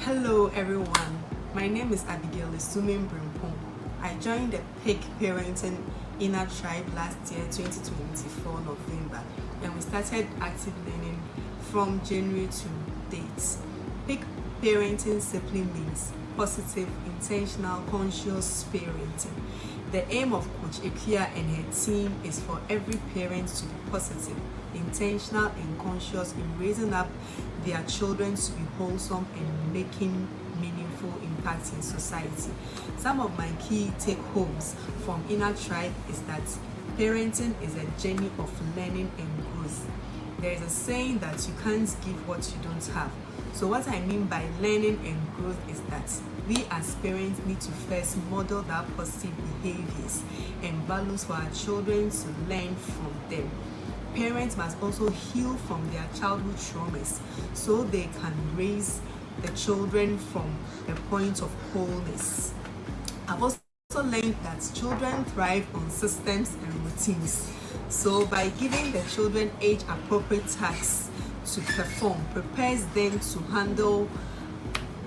Hello everyone, my name is Abigail Isumin Brimpong. I joined the PIC Parenting Inner Tribe last year, 2024 November, and we started active learning from January to date. PIC Parenting simply means positive, intentional, conscious parenting. The aim of Coach Ekia and her team is for every parent to be positive, intentional and conscious in raising up their children to be wholesome and making meaningful impacts in society. Some of my key take-homes from Inner Tribe is that parenting is a journey of learning and growth. There is a saying that you can't give what you don't have. So what I mean by learning and growth is that we as parents need to first model that positive behaviors and values for our children to learn from them. Parents must also heal from their childhood traumas so they can raise the children from a point of wholeness. I've also learned that children thrive on systems and routines. So by giving the children age-appropriate tasks to perform, prepares them to handle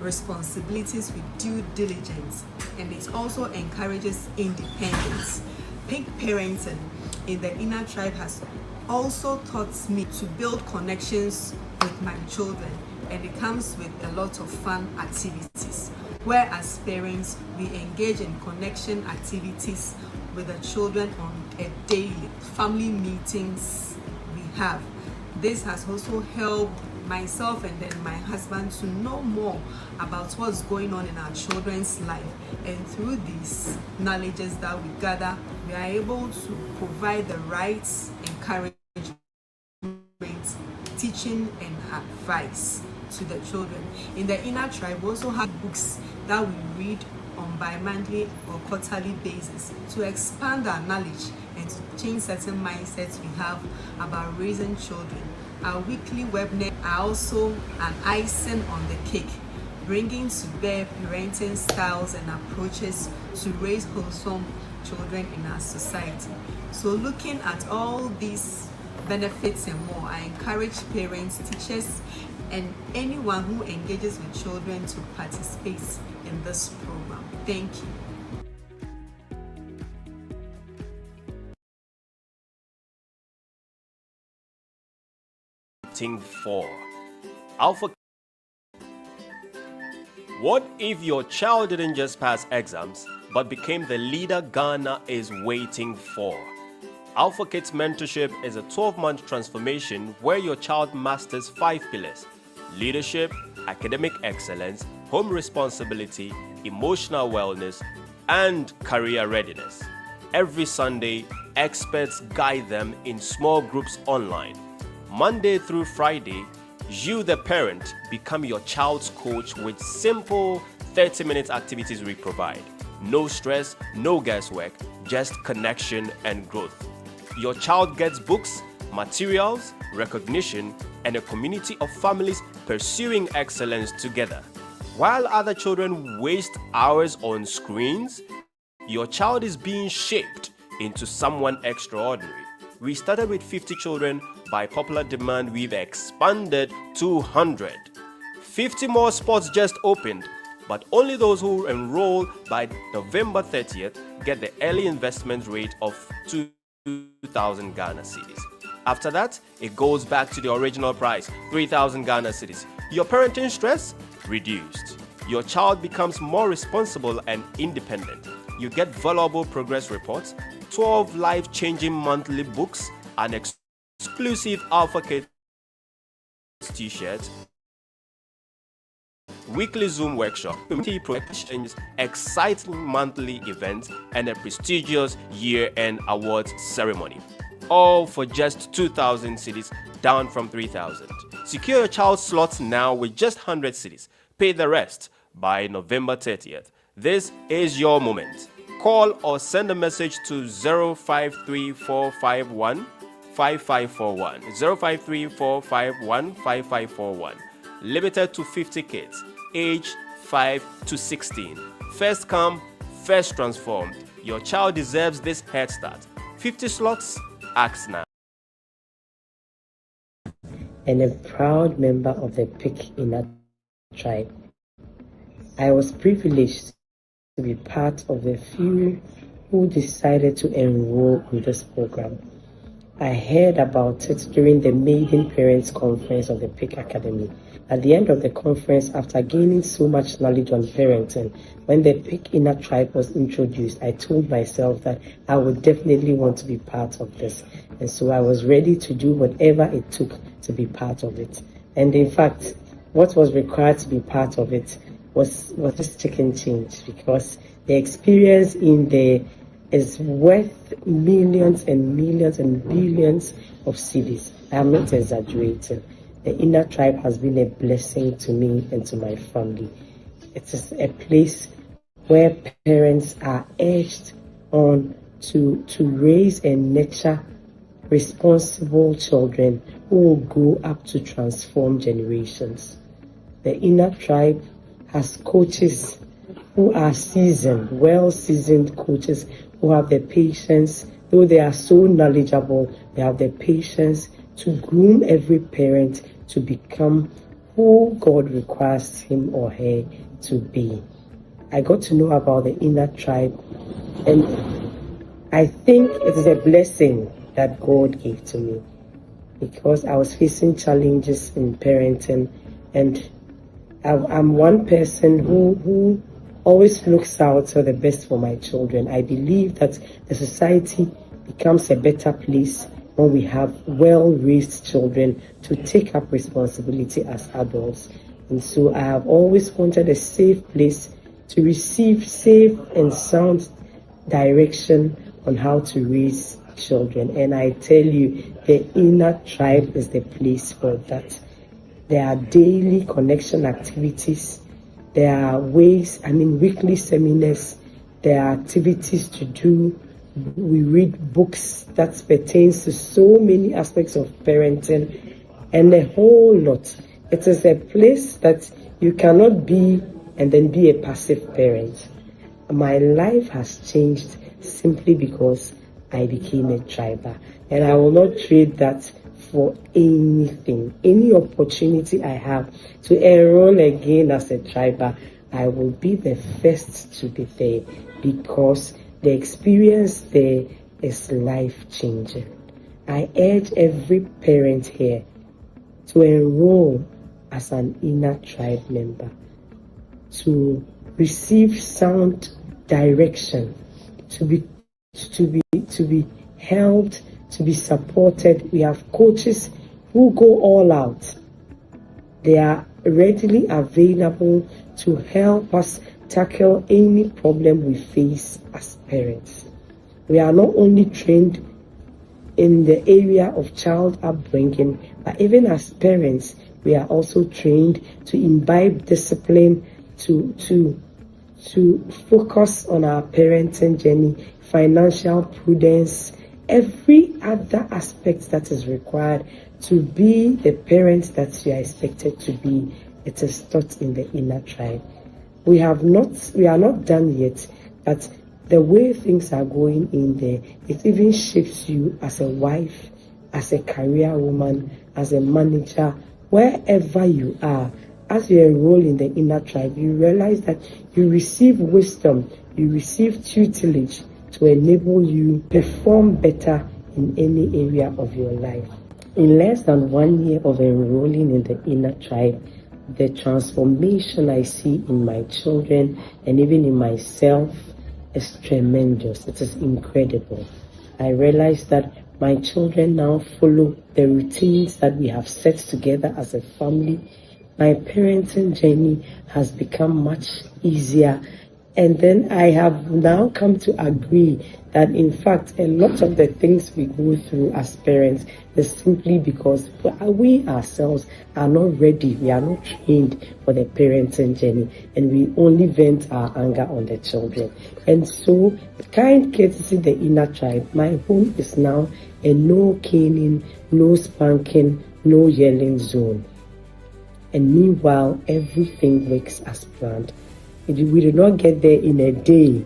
responsibilities with due diligence, and it also encourages independence. PIC parenting in the Inner Tribe has also taught me to build connections with my children, and it comes with a lot of fun activities. Where as parents, we engage in connection activities with the children on a daily family meetings we have. This has also helped myself and then my husband to know more about what's going on in our children's life, and through these knowledges that we gather, we are able to provide the right encouragement, teaching and advice to the children. In the Inner Tribe, we also have books that we read on bi-monthly or quarterly basis to expand our knowledge and to change certain mindsets we have about raising children. Our weekly webinar are also an icing on the cake, bringing to bear parenting styles and approaches to raise wholesome children in our society. So looking at all these benefits and more, I encourage parents, teachers, and anyone who engages with children to participate in this program. Thank you. For Alpha. What if your child didn't just pass exams but became the leader Ghana is waiting for? Alpha Kids Mentorship is a 12-month transformation where your child masters 5 pillars: leadership, academic excellence, home responsibility, emotional wellness, and career readiness. Every Sunday, experts guide them in small groups online. Monday through Friday, you, the parent, become your child's coach with simple 30-minute activities we provide. No stress, no guesswork, just connection and growth. Your child gets books, materials, recognition, and a community of families pursuing excellence together. While other children waste hours on screens, your child is being shaped into someone extraordinary. We started with 50 children. By popular demand, we've expanded to 100. 50 more spots just opened, but only those who enroll by November 30th get the early investment rate of 2,000 Ghana cedis. After that, it goes back to the original price, 3,000 Ghana cedis. Your parenting stress? Reduced. Your child becomes more responsible and independent. You get valuable progress reports, 12 life-changing monthly books, an exclusive Alpha Kids t-shirts, weekly Zoom workshop, community projections, exciting monthly events, and a prestigious year-end awards ceremony. All for just 2,000 cedis, down from 3,000. Secure your child's slots now with just 100 cedis. Pay the rest by November 30th. This is your moment. Call or send a message to 053451 5541. 053451 5541. Limited to 50 kids, age 5 to 16. First come, first transformed. Your child deserves this head start. 50 slots, act now. And a proud member of the PIC Inner Tribe. I was privileged to be part of the few who decided to enroll in this program. I heard about it during the Maiden Parents Conference of the PIC Academy. At the end of the conference, after gaining so much knowledge on parenting, when the PIC Inner Tribe was introduced, I told myself that I would definitely want to be part of this. And so I was ready to do whatever it took to be part of it. And in fact, what was required to be part of it was this chicken change, because the experience in there is worth millions and millions and billions of cedis. I am not exaggerating. The Inner Tribe has been a blessing to me and to my family. It is a place where parents are urged on to raise and nurture responsible children who will grow up to transform generations. The Inner Tribe has coaches who are seasoned, well-seasoned coaches who have the patience, though they are so knowledgeable, they have the patience to groom every parent to become who God requires him or her to be. I got to know about the Inner Tribe, and I think it is a blessing that God gave to me, because I was facing challenges in parenting, and I'm one person who always looks out for the best for my children. I believe that the society becomes a better place when we have well-raised children to take up responsibility as adults. And so I have always wanted a safe place to receive safe and sound direction on how to raise children. And I tell you, the Inner Tribe is the place for that. There are daily connection activities. There are weekly seminars. There are activities to do. We read books that pertains to so many aspects of parenting and a whole lot. It is a place that you cannot be and then be a passive parent. My life has changed simply because I became a triber, and I will not trade that for anything. Any opportunity I have to enroll again as a triber, I will be the first to be there, because the experience there is life-changing. I urge every parent here to enroll as an Inner Tribe member, to receive sound direction, to be helped, to be supported. We have coaches who go all out. They are readily available to help us tackle any problem we face as parents. We are not only trained in the area of child upbringing, but even as parents, we are also trained to imbibe discipline, to focus on our parenting journey, financial prudence, every other aspect that is required to be the parent that you are expected to be. It is taught in the Inner Tribe. We are not done yet, but the way things are going in there, it even shapes you as a wife, as a career woman, as a manager, wherever you are. As you enroll in the Inner Tribe, you realize that you receive wisdom, you receive tutelage to enable you perform better in any area of your life. In less than 1 year of enrolling in the Inner Tribe, the transformation I see in my children and even in myself is tremendous. It is incredible. I realize that my children now follow the routines that we have set together as a family. My parenting journey has become much easier. And then I have now come to agree that, in fact, a lot of the things we go through as parents is simply because we ourselves are not ready. We are not trained for the parenting journey, and we only vent our anger on the children. And so, kind courtesy the Inner Tribe, my home is now a no caning, no spanking, no yelling zone. And meanwhile, everything works as planned. We did not get there in a day.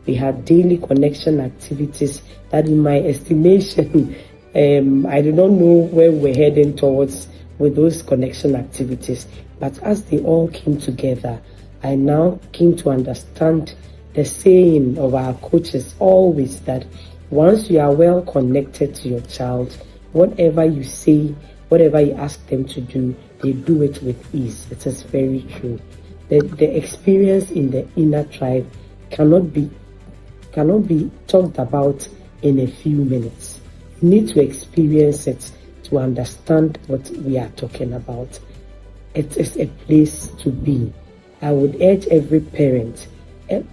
We had daily connection activities that, in my estimation, I do not know where we're heading towards with those connection activities. But as they all came together, I now came to understand the saying of our coaches always, that once you are well connected to your child, whatever you say, whatever you ask them to do, they do it with ease. It is very true. The experience in the inner tribe cannot be talked about in a few minutes. You need to experience it to understand what we are talking about. It is a place to be. I would urge every parent,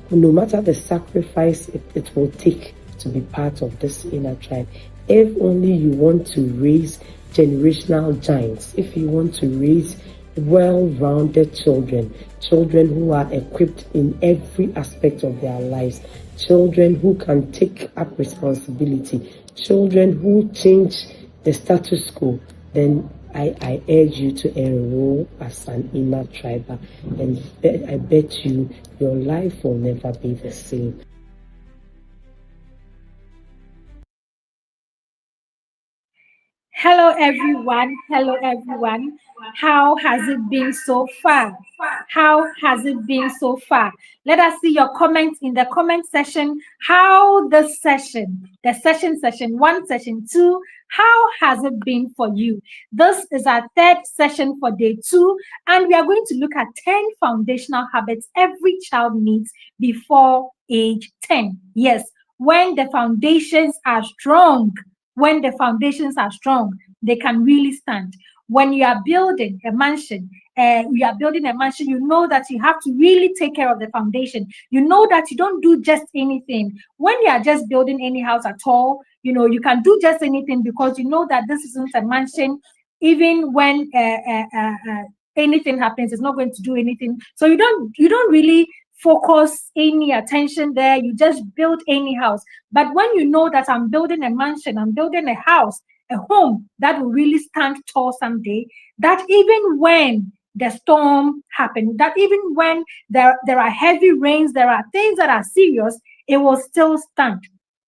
no matter the sacrifice it will take to be part of this inner tribe, if only you want to raise generational giants, if you want to raise well-rounded children who are equipped in every aspect of their lives, children who can take up responsibility, children who change the status quo, then I urge you to enroll as an inner triber, and I bet you your life will never be the same. Hello everyone. Hello everyone. How has it been so far? How has it been so far? Let us see your comments in the comment section. How the session 1, session 2, how has it been for you? This is our third session for day 2, and we are going to look at 10 foundational habits every child needs before age 10. Yes, when the foundations are strong. When the foundations are strong, they can really stand. When you are building a mansion, you know that you have to really take care of the foundation. You know that you don't do just anything. When you are just building any house at all, you can do just anything because you know that this isn't a mansion. Even when anything happens, it's not going to do anything. So you don't really focus any attention there. You just build any house. But when you know that I'm building a mansion, I'm building a house, a home that will really stand tall someday, that even when the storm happens, that even when there are heavy rains, there are things that are serious, it will still stand.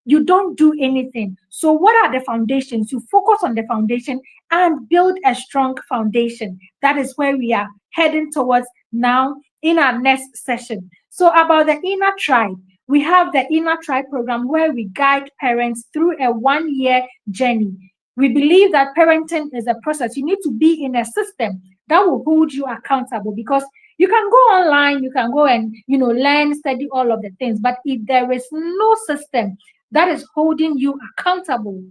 You don't do anything. So what are the foundations? You focus on the foundation and build a strong foundation. That is where we are heading towards now in our next session. So about the inner tribe, we have the inner tribe program where we guide parents through a 1-year journey. We believe that parenting is a process. You need to be in a system that will hold you accountable, because you can go online, you can go and learn, study all of the things, but if there is no system that is holding you accountable,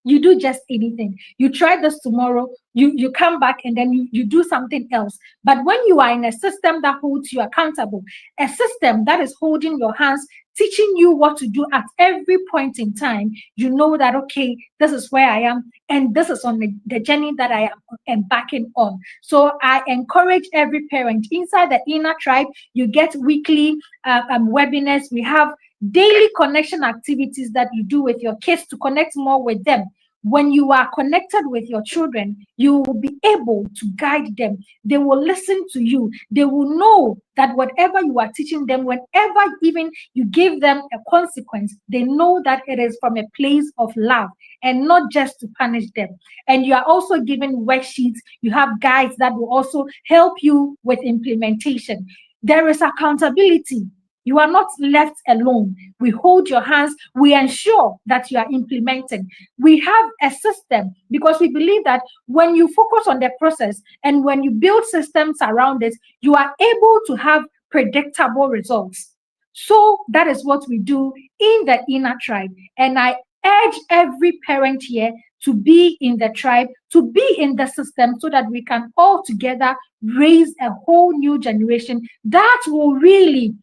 you do just anything. You try this tomorrow, you come back and then you do something else. But when you are in a system that holds you accountable, a system that is holding your hands, teaching you what to do at every point in time, you know that, okay, this is where I am, and this is on the journey that I am embarking on. So I encourage every parent inside the inner tribe. You get weekly webinars. We have daily connection activities that you do with your kids to connect more with them. When you are connected with your children, you will be able to guide them. They will listen to you. They will know that whatever you are teaching them, whenever even you give them a consequence, they know that it is from a place of love and not just to punish them. And you are also given worksheets. You have guides that will also help you with implementation. There is accountability. You are not left alone. We hold your hands. We ensure that you are implementing. We have a system because we believe that when you focus on the process and when you build systems around it, you are able to have predictable results. So that is what we do in the inner tribe. And I urge every parent here to be in the tribe, to be in the system, so that we can all together raise a whole new generation that will really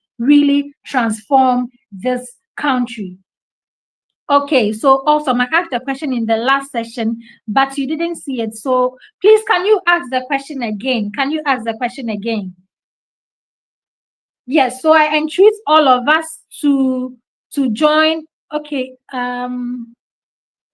transform this country. Okay, so also I asked the question in the last session, but you didn't see it. So please, can you ask the question again? Can you ask the question again? Yes, so I entreat all of us to join. Okay,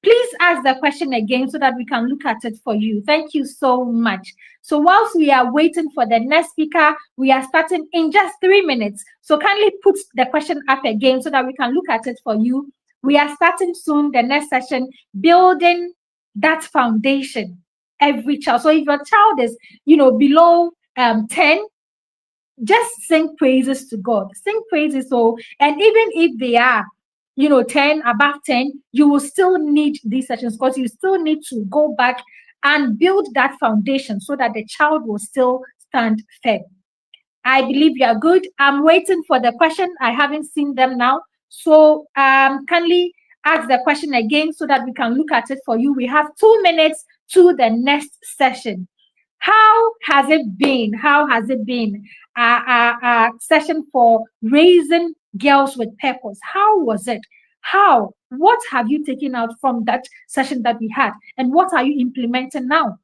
please ask the question again so that we can look at it for you. Thank you so much. So whilst we are waiting for the next speaker, we are starting in just 3 minutes. So kindly put the question up again so that we can look at it for you. We are starting soon, the next session, building that foundation. Every child. So if your child is, below 10, just sing praises to God. Sing praises. So, and even if they are, 10, above 10, you will still need these sessions because you still need to go back and build that foundation so that the child will still stand firm. I believe you are good. I'm waiting for the question. I haven't seen them now. So kindly ask the question again so that we can look at it for you. We have 2 minutes to the next session. How has it been? How has it been? A session for raising girls with purpose. How was it? How? What have you taken out from that session that we had? And what are you implementing now?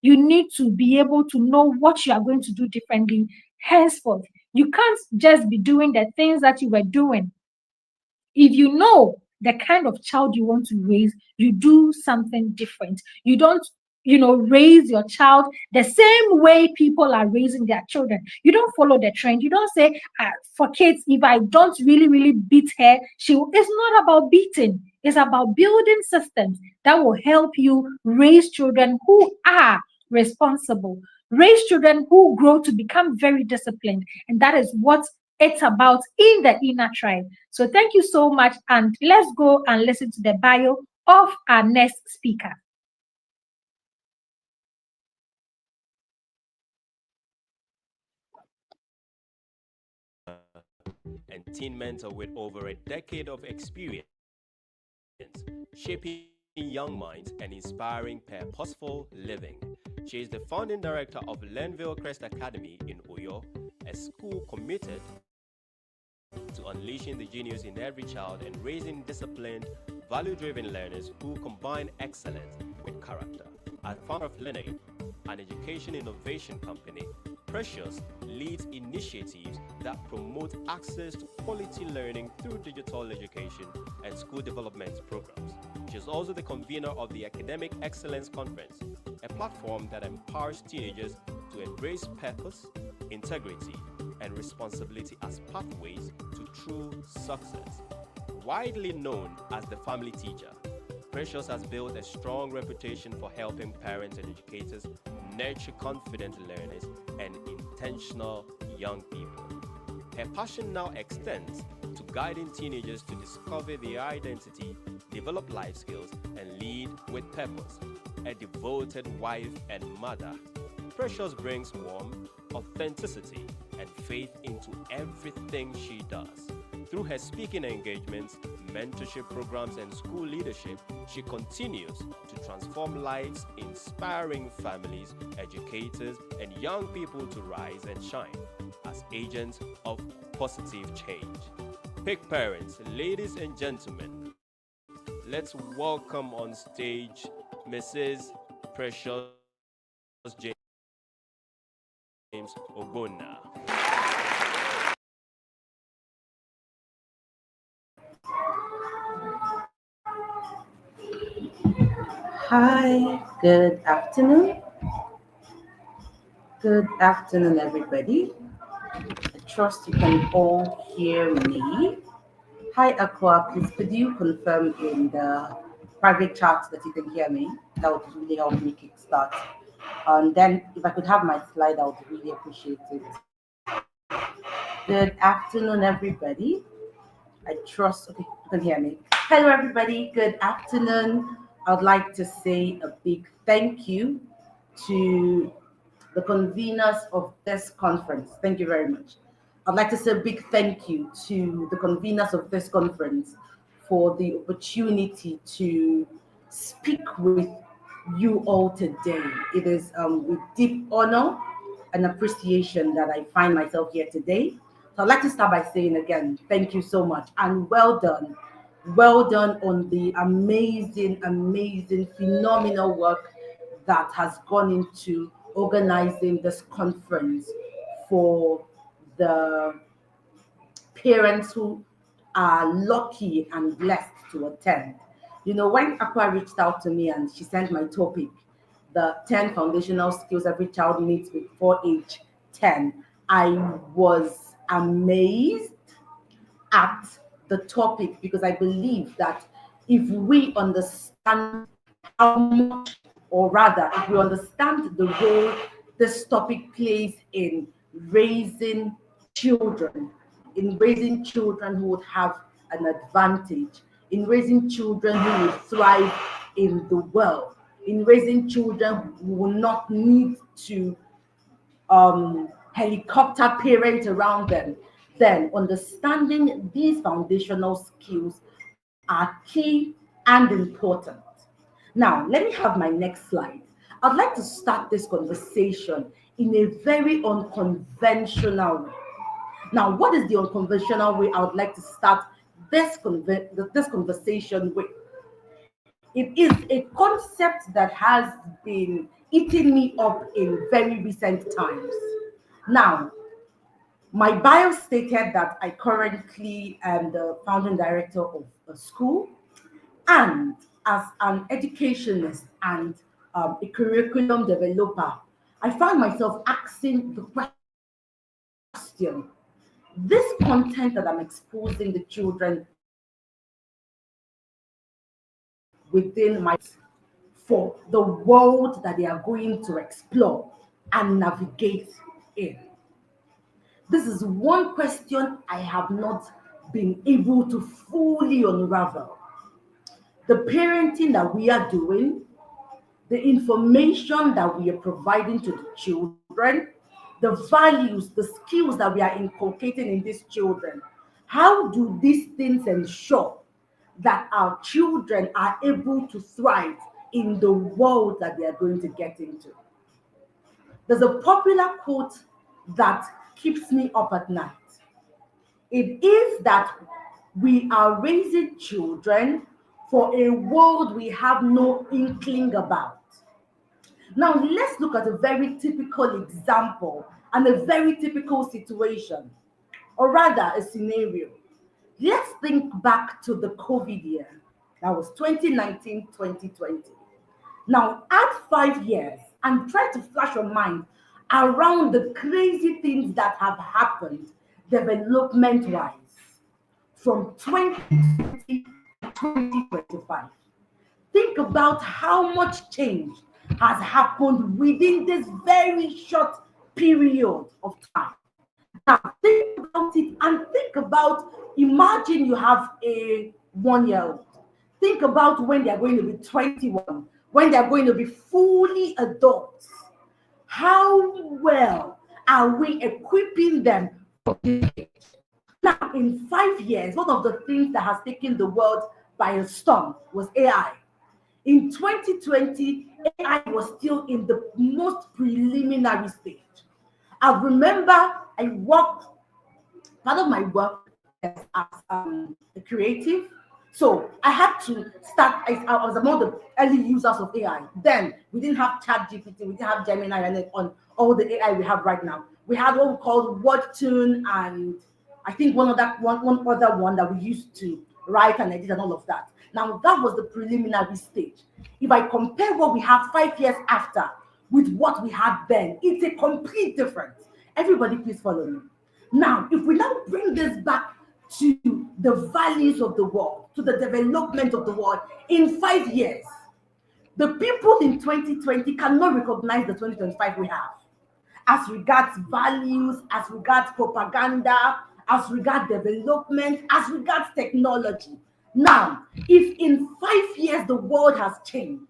You need to be able to know what you are going to do differently henceforth. You can't just be doing the things that you were doing. If you know the kind of child you want to raise, you do something different. You don't, raise your child the same way people are raising their children. You don't follow the trend. You don't say, for kids, if I don't really, really beat her, it's not about beating. It's about building systems that will help you raise children who are responsible, raise children who grow to become very disciplined. And that is what it's about in the inner tribe. So thank you so much. And let's go and listen to the bio of our next speaker. And teen mentor with over a decade of experience shaping young minds and inspiring purposeful living. She is the founding director of Lenville Crest Academy in Uyo, a school committed to unleashing the genius in every child and raising disciplined, value-driven learners who combine excellence with character. As founder of Learning, an education innovation company, Precious leads initiatives that promote access to quality learning through digital education and school development programs. She is also the convener of the Academic Excellence Conference, a platform that empowers teenagers to embrace purpose, integrity, and responsibility as pathways to true success. Widely known as the family teacher, Precious has built a strong reputation for helping parents and educators nurture confident learners and intentional young people. Her passion now extends to guiding teenagers to discover their identity, develop life skills, and lead with purpose. A devoted wife and mother, Precious brings warmth, authenticity, and faith into everything she does. Through her speaking engagements, mentorship programs, and school leadership, she continues to transform lives, inspiring families, educators, and young people to rise and shine as agents of positive change. Pick parents, ladies and gentlemen, let's welcome on stage Mrs. Precious James Ogbonna. Hi, good afternoon. Good afternoon, everybody. I trust you can all hear me. Hi, Aqua. Please, could you confirm in the private chat that you can hear me? That would really help me kickstart. And then, if I could have my slide, I would really appreciate it. Good afternoon, everybody. I trust, okay, you can hear me. Hello, everybody. Good afternoon. I would like to say a big thank you to the conveners of this conference. Thank you very much. I'd like to say a big thank you to the conveners of this conference for the opportunity to speak with you all today. It is with deep honor and appreciation that I find myself here today. So I'd like to start by saying again, thank you so much and well done. Well done on the amazing, phenomenal work that has gone into organizing this conference for the parents who are lucky and blessed to attend. You know, when Aqua reached out to me and she sent my topic, the 10 foundational skills every child needs before age 10, I was amazed at the topic because I believe that if we understand how much, or rather, if we understand the role this topic plays in raising children, in raising children who would have an advantage, in raising children who will thrive in the world, in raising children who will not need to helicopter parent around them, then understanding these foundational skills are key and important. Now, let me have my next slide. I'd like to start this conversation in a very unconventional way. Now, what is the unconventional way I would like to start this conversation with? It is a concept that has been eating me up in very recent times. Now, my bio stated that I currently am the founding director of a school, and as an educationist and a curriculum developer, I found myself asking the question: this content that I'm exposing the children within my for the world that they are going to explore and navigate in? This is one question I have not been able to fully unravel. The parenting that we are doing, the information that we are providing to the children, the values, the skills that we are inculcating in these children, how do these things ensure that our children are able to thrive in the world that they are going to get into? There's a popular quote that keeps me up at night. It is that we are raising children for a world we have no inkling about. Now, let's look at a very typical example and a very typical situation, or rather a scenario. Let's think back to the COVID year. That was 2019, 2020. Now, add 5 years and try to flash your mind around the crazy things that have happened development-wise from 2020 to 2025. Think about how much change has happened within this very short period of time. Now, think about it and think about, imagine you have a 1-year-old. Think about when they're going to be 21, when they're going to be fully adults. How well are we equipping them for this age? Now, in 5 years, one of the things that has taken the world by a storm was AI. In 2020, AI was still in the most preliminary stage. I remember I worked, part of my work as a creative. So I had to start, I was among the early users of AI. Then we didn't have ChatGPT, we didn't have Gemini and on all the AI we have right now. We had what we called WordTune, and I think one other one that we used to write and edit and all of that. Now that was the preliminary stage. If I compare what we have 5 years after with what we had then, it's a complete difference. Everybody please follow me. Now, if we now bring this back to the values of the world, to the development of the world in 5 years, the people in 2020 cannot recognize the 2025 we have as regards values, as regards propaganda, as regards development, as regards technology. Now, if in 5 years the world has changed,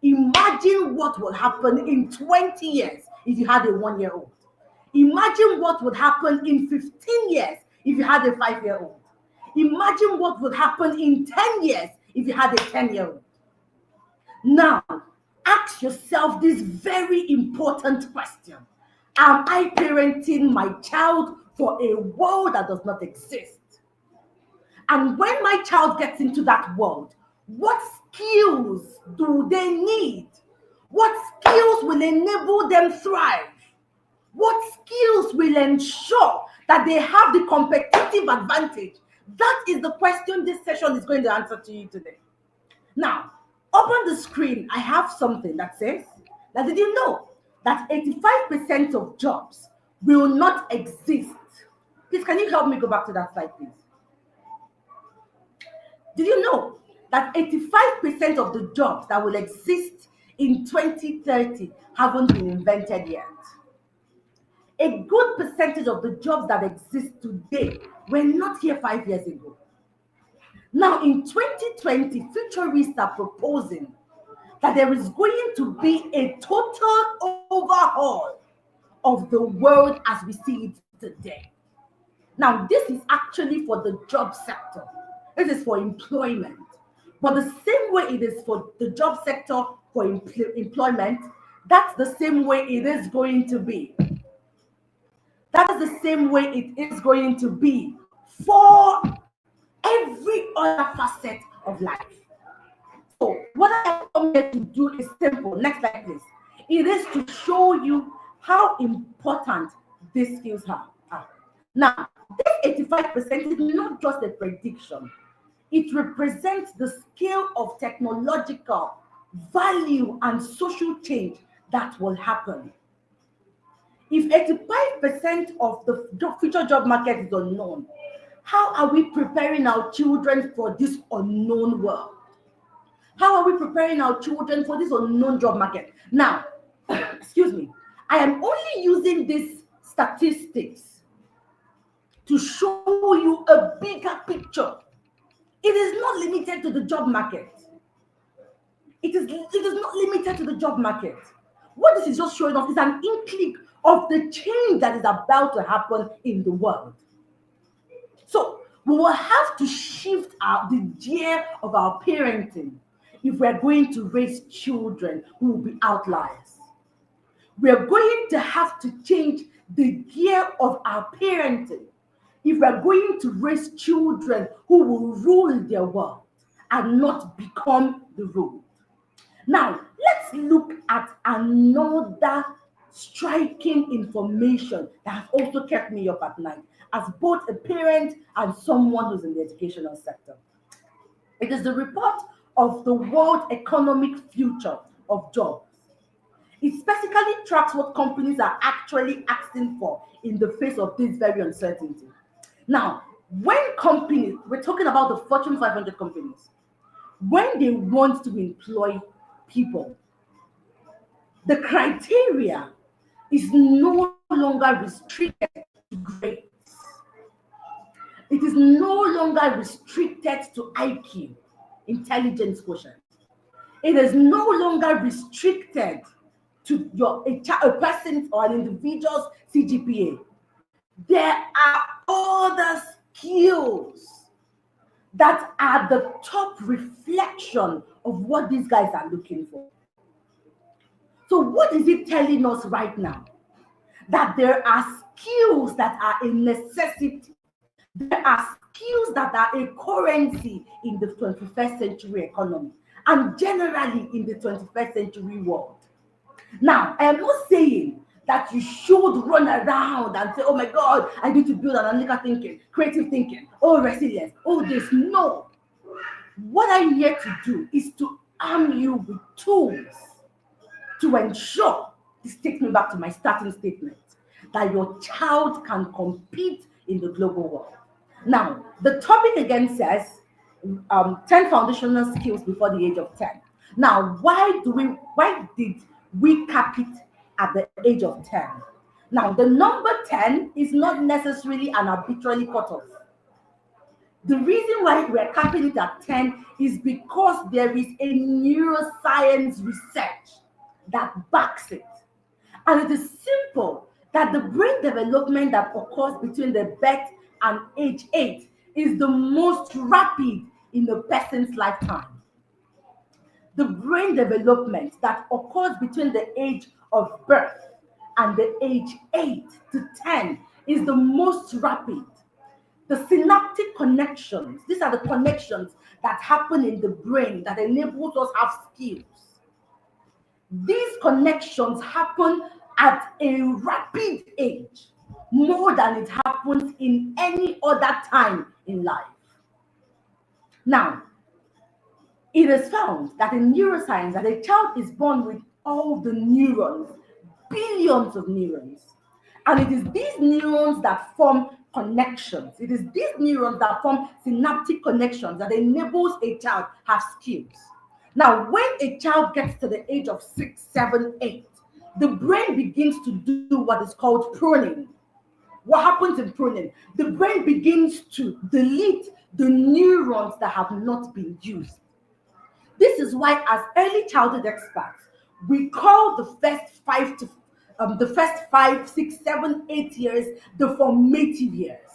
imagine what will happen in 20 years if you had a 1-year-old. Imagine what would happen in 15 years if you had a 5-year-old. Imagine what would happen in 10 years if you had a 10-year-old. Now, ask yourself this very important question. Am I parenting my child for a world that does not exist? And when my child gets into that world, what skills do they need? What skills will enable them thrive? What skills will ensure that they have the competitive advantage? That is the question this session is going to answer to you today. Now, up on the screen, I have something that says that, did you know that 85% of jobs will not exist? Please, can you help me go back to that slide, please? Did you know that 85% of the jobs that will exist in 2030 haven't been invented yet? a good percentage of the jobs that exist today were not here 5 years ago. Now, in 2020, futurists are proposing that there is going to be a total overhaul of the world as we see it today. Now, this is actually for the job sector. This is for employment. But the same way it is for the job sector for employment, that's the same way it is going to be. That is the same way it is going to be for every other facet of life. So what I come here to do is simple. Next slide, please. It is to show you how important these skills are. Now, this 85% is not just a prediction. It represents the scale of technological value and social change that will happen. If 85% of the future job market is unknown, how are we preparing our children for this unknown world? How are we preparing our children for this unknown job market? Now, excuse me, I am only using these statistics to show you a bigger picture. It is not limited to the job market. It is not limited to the job market. What this is just showing us is an inkling of the change that is about to happen in the world. So we will have to shift the gear of our parenting if we're going to raise children who will be outliers. We're going to have to change the gear of our parenting if we're going to raise children who will rule their world and not become the ruled. Now, let's look at another striking information that has also kept me up at night as both a parent and someone who's in the educational sector. It is the report of the World Economic Future of Jobs. It specifically tracks what companies are actually asking for in the face of this very uncertainty. Now, when companies, we're talking about the Fortune 500 companies, when they want to employ people, the criteria is no longer restricted to grades. It is no longer restricted to IQ, intelligence quotient. It is no longer restricted to a person's or an individual's CGPA. There are other skills that are the top reflection of what these guys are looking for. So what is it telling us right now? That there are skills that are a necessity. There are skills that are a currency in the 21st century economy and generally in the 21st century world. Now, I am not saying that you should run around and say, oh my God, I need to build analytical thinking, creative thinking, oh, resilience, oh, this. No. What I'm here to do is to arm you with tools to ensure, this takes me back to my starting statement, that your child can compete in the global world. Now, the topic again says 10 foundational skills before the age of 10. Now, why did we cap it at the age of 10? Now, the number 10 is not necessarily an arbitrarily cut off. The reason why we're capping it at 10 is because there is a neuroscience research that backs it. And it is simple that the brain development that occurs between the birth and age 8 is the most rapid in a person's lifetime. The brain development that occurs between the age of birth and the age 8 to 10 is the most rapid. The synaptic connections, these are the connections that happen in the brain that enables us to have skills. These connections happen at a rapid age, more than it happens in any other time in life. Now, it is found that in neuroscience that a child is born with all the neurons, billions of neurons. And it is these neurons that form connections. It is these neurons that form synaptic connections that enables a child to have skills. Now, when a child gets to the age of 6, 7, 8, the brain begins to do what is called pruning. What happens in pruning? The brain begins to delete the neurons that have not been used. This is why, as early childhood experts, we call the first 5, 6, 7, 8 years the formative years.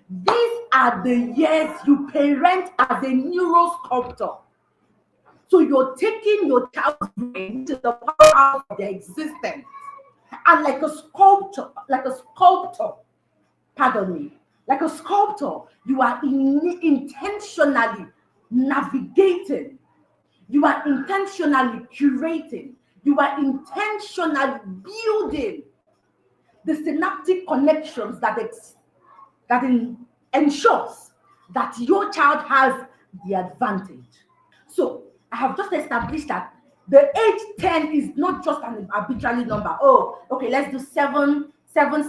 These are the years you parent as a neurosculptor. So you're taking your child's brain to the powerhouse of their existence, and like a sculptor, you are intentionally navigating, you are intentionally curating, you are intentionally building the synaptic connections that ensures that your child has the advantage. So I have just established that the age 10 is not just an arbitrary number. Oh, okay, let's do seven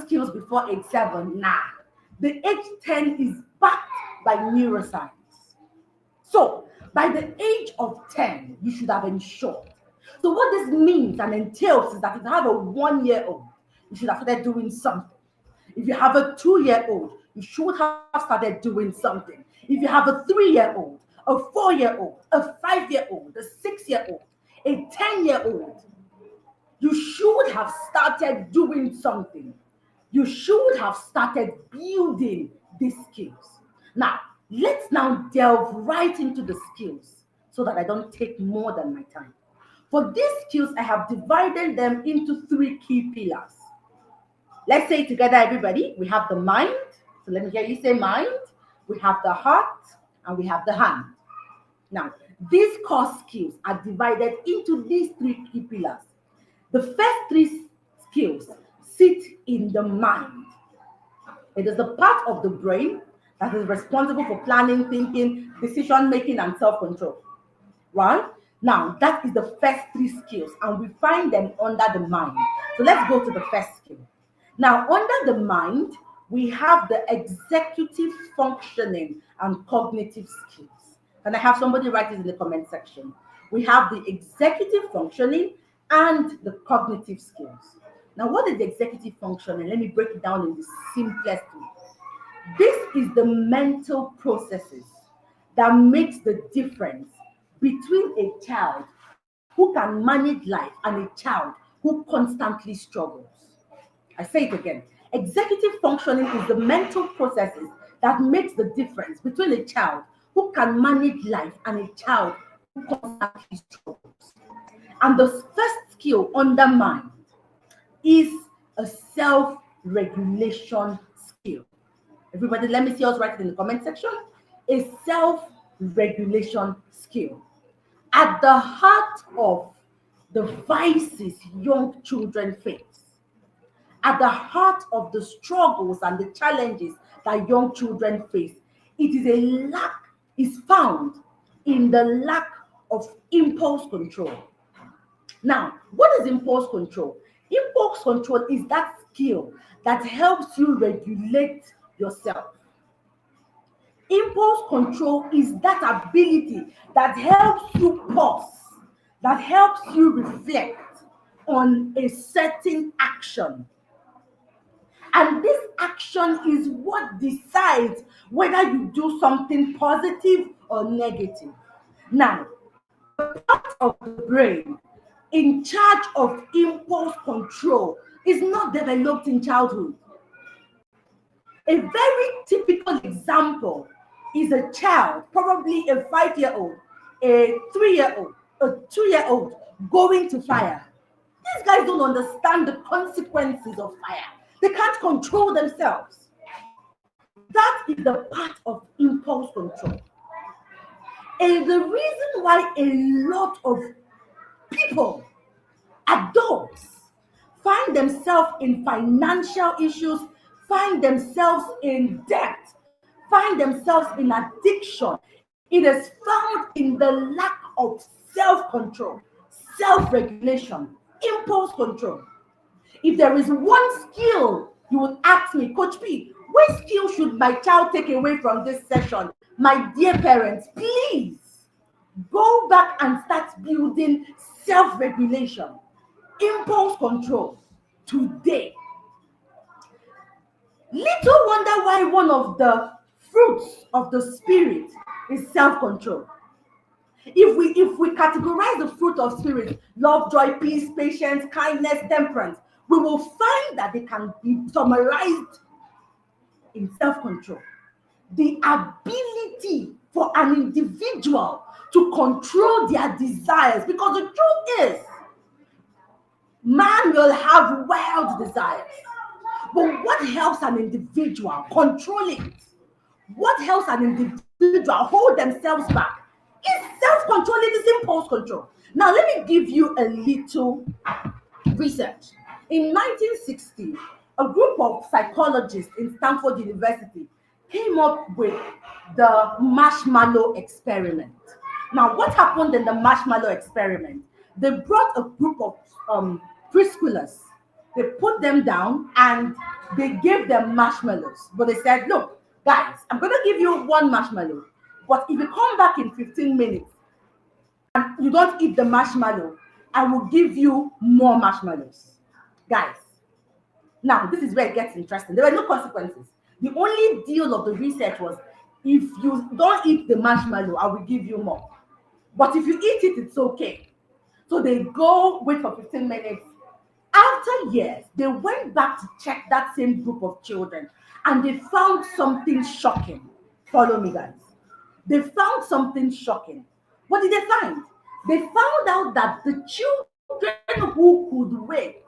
skills before age 7. Nah, the age 10 is backed by neuroscience. So by the age of 10, you should have ensured. So what this means and entails is that if you have a 1-year-old, you should have started doing something. If you have a 2-year-old, you should have started doing something. If you have a 3-year-old, a 4-year-old, a 5-year-old, a 6-year-old, a 10-year-old, you should have started doing something. You should have started building these skills. Now, let's now delve right into the skills so that I don't take more than my time. For these skills, I have divided them into 3 key pillars. Let's say together, everybody. We have the mind. So let me hear you say mind. We have the heart, and we have the hand. Now, these core skills are divided into these 3 key pillars. The first 3 skills sit in the mind. It is the part of the brain that is responsible for planning, thinking, decision-making, and self-control. Right? Now, that is the first 3 skills, and we find them under the mind. So let's go to the first skill. Now, under the mind, we have the executive functioning and cognitive skills. Can I have somebody write it in the comment section? We have the executive functioning and the cognitive skills. Now, what is the executive functioning? Let me break it down in the simplest way. This is the mental processes that makes the difference between a child who can manage life and a child who constantly struggles. I say it again. Executive functioning is the mental processes that makes the difference between a child who can manage life and a child who constantly struggles. And the first skill under mind is a self-regulation skill. Everybody, let me see us write it in the comment section. A self-regulation skill. At the heart of the vices young children face, at the heart of the struggles and the challenges that young children face, is found in the lack of impulse control. Now, what is impulse control? Impulse control is that skill that helps you regulate yourself. Impulse control is that ability that helps you pause, that helps you reflect on a certain action. And this action is what decides whether you do something positive or negative. Now, the part of the brain in charge of impulse control is not developed in childhood. A very typical example is a child, probably a 5-year-old, a 3-year-old, a 2-year-old going to fire. These guys don't understand the consequences of fire. They can't control themselves. That is the part of impulse control. And the reason why a lot of people, adults, find themselves in financial issues, find themselves in debt, find themselves in addiction, it is found in the lack of self-control, self-regulation, impulse control. If there is one skill, you would ask me, Coach P, what skill should my child take away from this session? My dear parents, please go back and start building self-regulation. impulse control today. Little wonder why one of the fruits of the spirit is self-control. If we categorize the fruit of spirit, love, joy, peace, patience, kindness, temperance, we will find that they can be summarized in self-control. The ability for an individual to control their desires, because the truth is, man will have wild desires. But what helps an individual control it? What helps an individual hold themselves back? Is self-control, it is impulse control. Now, let me give you a little research. In 1960, a group of psychologists in Stanford University came up with the marshmallow experiment. Now, what happened in the marshmallow experiment? They brought a group of preschoolers. They put them down and they gave them marshmallows. But they said, look, guys, I'm going to give you one marshmallow. But if you come back in 15 minutes and you don't eat the marshmallow, I will give you more marshmallows. Guys, now this is where it gets interesting. There were no consequences. The only deal of the research was, if you don't eat the marshmallow, I will give you more. But if you eat it, it's okay. So they go wait for 15 minutes. After years, they went back to check that same group of children and they found something shocking. Follow me, guys. They found something shocking. What did they find? They found out that the children who could wait,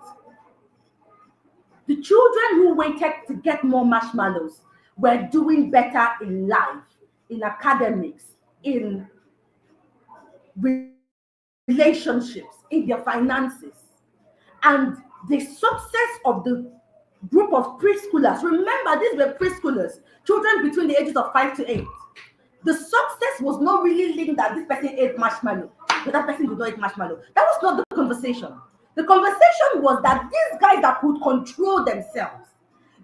the children who waited to get more marshmallows, were doing better in life, in academics, in relationships, in their finances. And the success of the group of preschoolers, remember, these were preschoolers, children between the ages of 5 to 8. The success was not really linked that this person ate marshmallow, but that person did not eat marshmallow. That was not the conversation. The conversation was that these guys that could control themselves,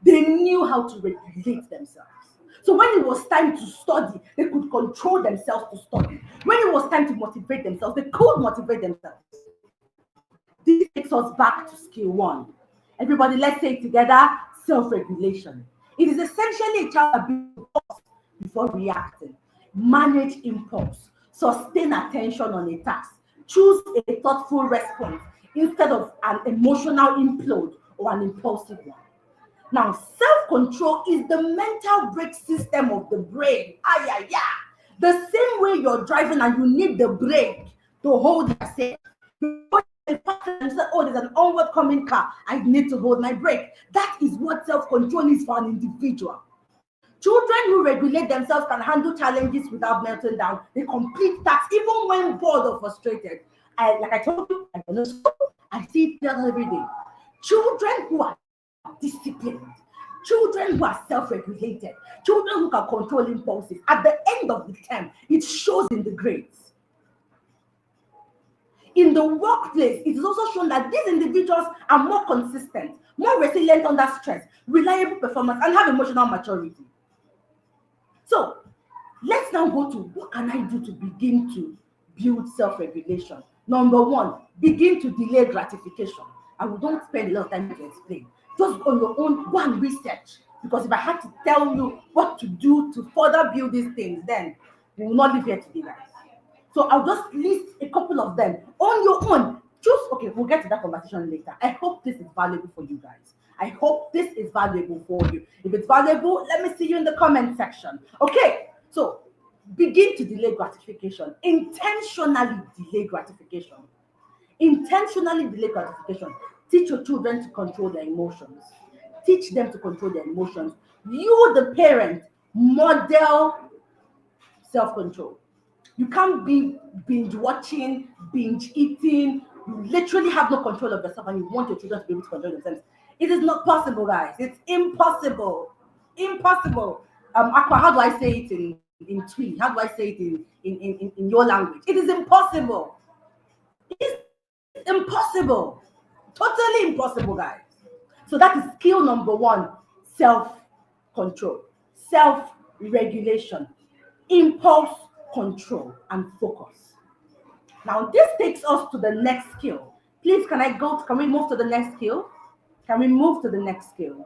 they knew how to regulate themselves. So when it was time to study, they could control themselves to study. When it was time to motivate themselves, they could motivate themselves. This takes us back to skill one. Everybody, let's say it together: self-regulation. It is essentially a child ability before reacting. Manage impulse. Sustain attention on a task. Choose a thoughtful response instead of an emotional implode or an impulsive one. Now, self-control is the mental brake system of the brain. The same way you're driving and you need the brake to hold yourself. Oh, there's an onward coming car, I need to hold my brake. That is what self-control is for an individual. Children who regulate themselves can handle challenges without melting down. They complete tasks even when bored or frustrated. Like I told you, I see it every day. Children who are disciplined, children who are self-regulated, children who can control impulses, at the end of the term, it shows in the grades. In the workplace, it is also shown that these individuals are more consistent, more resilient under stress, reliable performance, and have emotional maturity. So, let's now go to what can I do to begin to build self-regulation. Number one, begin to delay gratification. And we don't spend a lot of time to explain. Just on your own, go and research. Because if I had to tell you what to do to further build these things, then we will not live here today, guys. So I'll just list a couple of them on your own. Okay, we'll get to that conversation later. I hope this is valuable for you guys. I hope this is valuable for you. If it's valuable, let me see you in the comment section. Okay, so begin to delay gratification. Intentionally delay gratification. Intentionally delay gratification. Teach your children to control their emotions. Teach them to control their emotions. You, the parent, model self-control. You can't be binge watching, binge eating. You literally have no control of yourself and you want your children to be able to control themselves. It is not possible, guys. It's impossible. Impossible. Aqua, how do I say it in Twi? How do I say it in your language? It is impossible. It's impossible. Totally impossible, guys. So that is skill number one: self-control, self-regulation, impulse control, and focus. Now, this takes us to the next skill: Please, can we move to the next skill? Can we move to the next skill?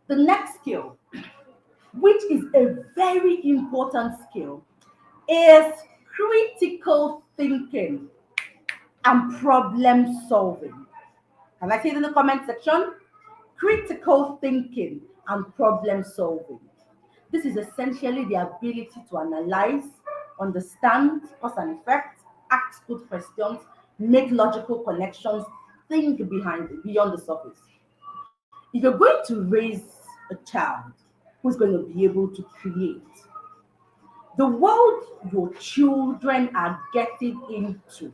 The next skill, which is a very important skill, is critical thinking and problem solving. Can I see it in the comment section? Critical thinking and problem solving. This is essentially the ability to analyze, understand cause and effect, ask good questions, make logical connections, think beyond the surface. If you're going to raise a child who's going to be able to create, the world your children are getting into,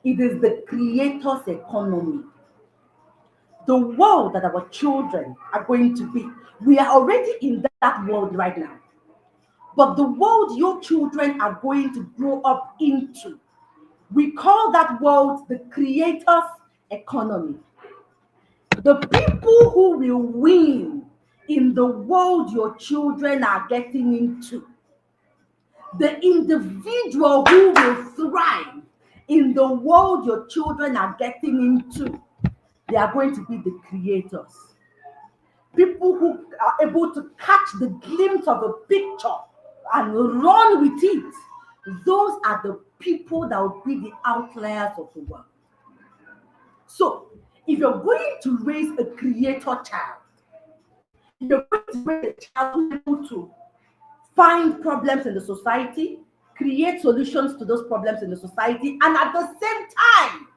it is the creator's economy. The world that our children are going to be, we are already in that world right now. But the world your children are going to grow up into, we call that world the creator's economy. The people who will win in the world your children are getting into, the individual who will thrive in the world your children are getting into, they are going to be the creators. People who are able to catch the glimpse of a picture and run with it, those are the people that will be the outliers of the world. So, if you're going to raise a creator child, if you're going to raise a child who's able to find problems in the society, create solutions to those problems in the society, and at the same time,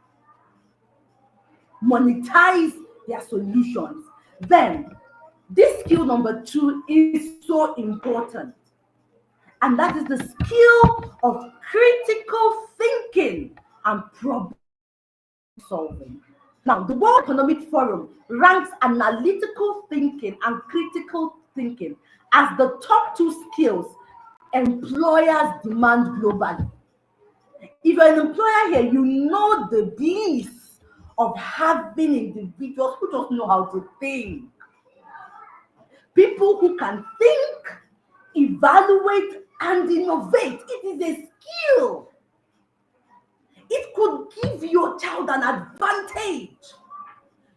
monetize their solutions, then this skill number 2 is so important. And that is the skill of critical thinking and problem solving. Now, the World Economic Forum ranks analytical thinking and critical thinking as the top 2 skills employers demand globally. If you're an employer here, you know the bliss of having individuals who just know how to think. People who can think, evaluate, and innovate. It is a skill. It could give your child an advantage.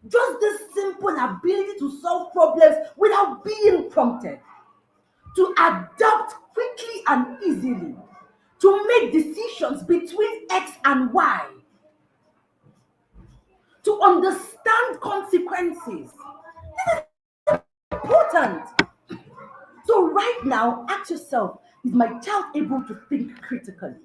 Just this simple ability to solve problems without being prompted, to adapt quickly and easily, to make decisions between X and Y, to understand consequences. This is important. So right now, ask yourself, is my child able to think critically?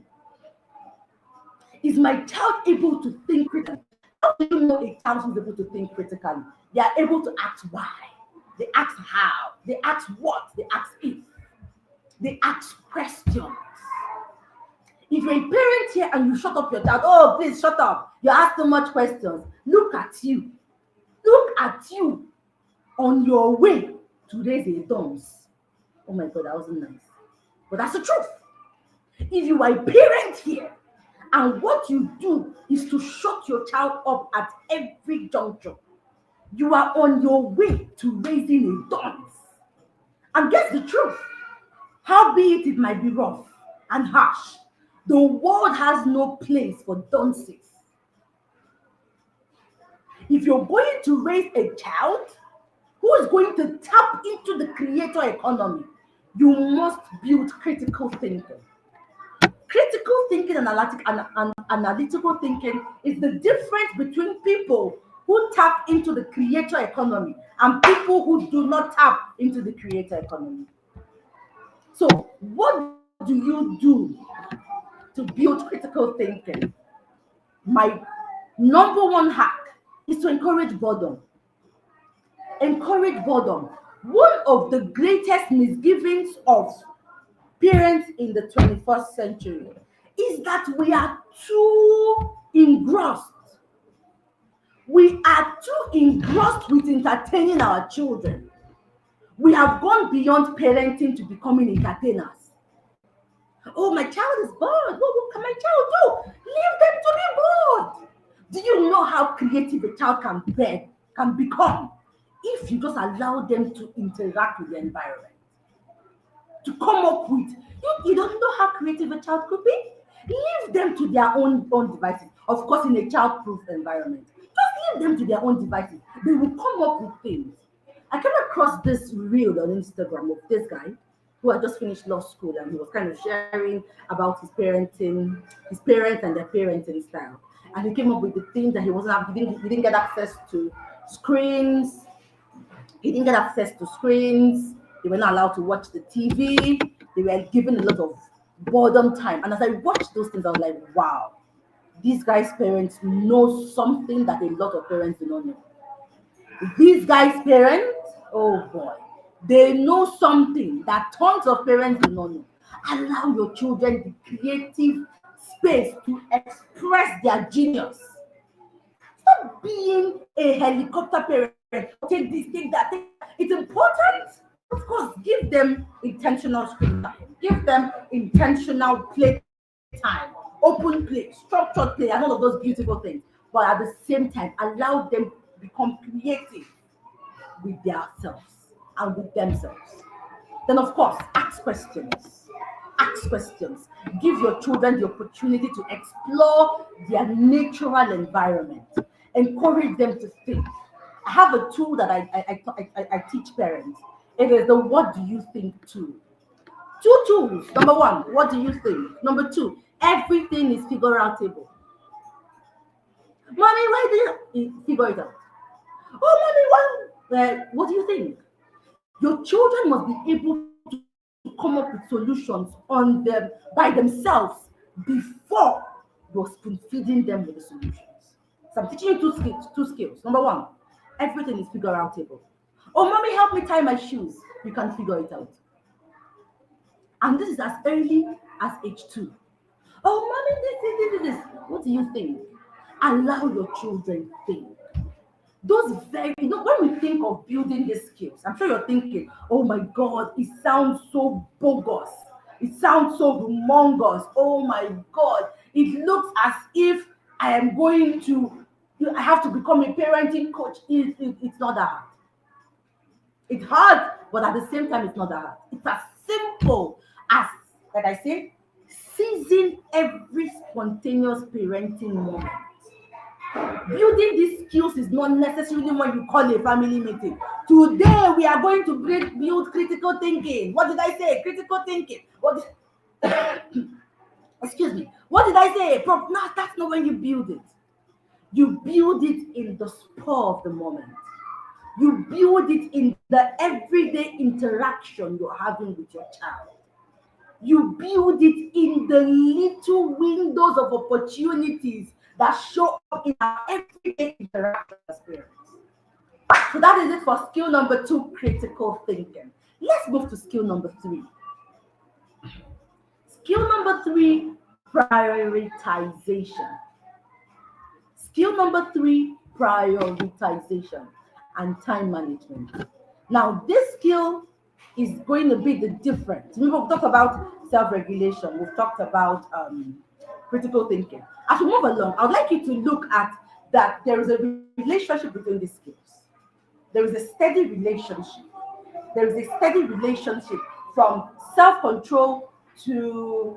Is my child able to think critically? How do you know a child who's able to think critically? They are able to ask why. They ask how. They ask what. They ask if. They ask questions. If you're a parent here and you shut up your child, oh, please shut up. You ask too much questions. Look at you. Look at you on your way to raise a dance. Oh my God, that wasn't nice. But that's the truth. If you are a parent here and what you do is to shut your child up at every juncture, you are on your way to raising a dunce. And guess the truth. Howbeit it might be rough and harsh, the world has no place for dunces. If you're going to raise a child who is going to tap into the creator economy, you must build critical thinking. Critical thinking and analytical thinking is the difference between people who tap into the creator economy and people who do not tap into the creator economy. So, what do you do to build critical thinking? My number 1 hack is to encourage boredom. Encourage boredom. One of the greatest misgivings of parents in the 21st century is that we are too engrossed. We are too engrossed with entertaining our children. We have gone beyond parenting to becoming entertainers. Oh, my child is bored. What can my child do? Leave them to be bored. Do you know how creative a child can become if you just allow them to interact with the environment? To come up with, you don't know how creative a child could be. Leave them to their own devices. Of course, in a child-proof environment. Just leave them to their own devices. They will come up with things. I came across this reel on Instagram of this guy who had just finished law school, and he was kind of sharing about his parenting, his parents and their parenting style. And he came up with the things that he didn't get access to screens. He didn't get access to screens. They were not allowed to watch the TV. They were given a lot of boredom time. And as I watched those things, I was like, wow, these guys' parents know something that a lot of parents do not know. These guys' parents, oh boy, they know something that tons of parents do not know. Allow your children the creative space to express their genius. Stop being a helicopter parent. Take this, take that. It's important. Of course, give them intentional screen time. Give them intentional play time, open play, structured play, and all of those beautiful things. But at the same time, allow them to become creative with themselves and with themselves. Then, of course, ask questions. Ask questions. Give your children the opportunity to explore their natural environment. Encourage them to think. I have a tool that I teach parents. It is the "What do you think" tool. Two tools. Number one, what do you think? Number two, everything is figure outable. Mommy, why do you figure it out? Oh, mommy, what do you think? Your children must be able to come up with solutions on them by themselves before you're spoon feeding them with the solutions. So I'm teaching you two skills. Number one, everything is figure outable. Oh, mommy, help me tie my shoes. You can figure it out. And this is as early as age 2. Oh, mommy, this. What do you think? Allow your children think. Those when we think of building these skills, I'm sure you're thinking, oh my God, it sounds so bogus. It sounds so humongous. Oh my God, it looks as if I have to become a parenting coach. It's not that hard. It's hard, but at the same time, it's not that hard. It's as simple as, like I said, seizing every spontaneous parenting moment. Building these skills is not necessarily when you call a family meeting. Today, we are going to build critical thinking. What did I say? Critical thinking. Excuse me. What did I say? No, that's not when you build it. You build it in the spur of the moment. You build it in the everyday interaction you're having with your child. You build it in the little windows of opportunities that show up in our everyday interaction as parents. So that is it for skill number 2, critical thinking. Let's move to skill number 3. Skill number 3, prioritization. Skill number 3, prioritization and time management. Now, this skill is going to be the difference. We've talked about self-regulation. We've talked about critical thinking. As we move along, I would like you to look at that there is a relationship between these skills. There is a steady relationship. There is a steady relationship from self-control to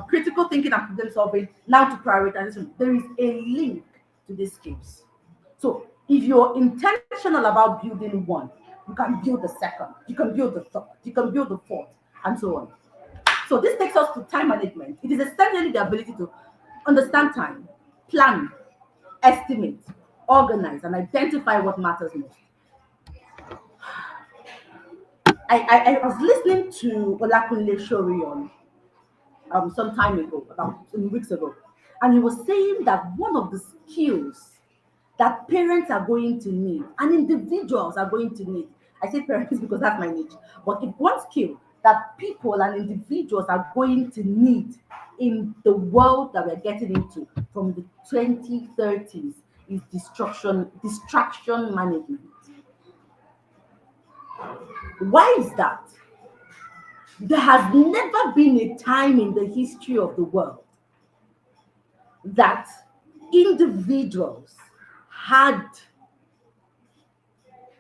critical thinking and problem solving, now to prioritization. There is a link to these skills. So if you're intentional about building one, you can build the second, you can build the third, you can build the fourth, and so on. So this takes us to time management. It is essentially the ability to understand time, plan, estimate, organize, and identify what matters most. I was listening to Olakunle Shorion some time ago, about 2 weeks ago, and he was saying that one of the skills that parents are going to need and individuals are going to need, I say parents because that's my niche, but if one skill that people and individuals are going to need in the world that we're getting into from the 2030s is distraction management. Why is that? There has never been a time in the history of the world that individuals had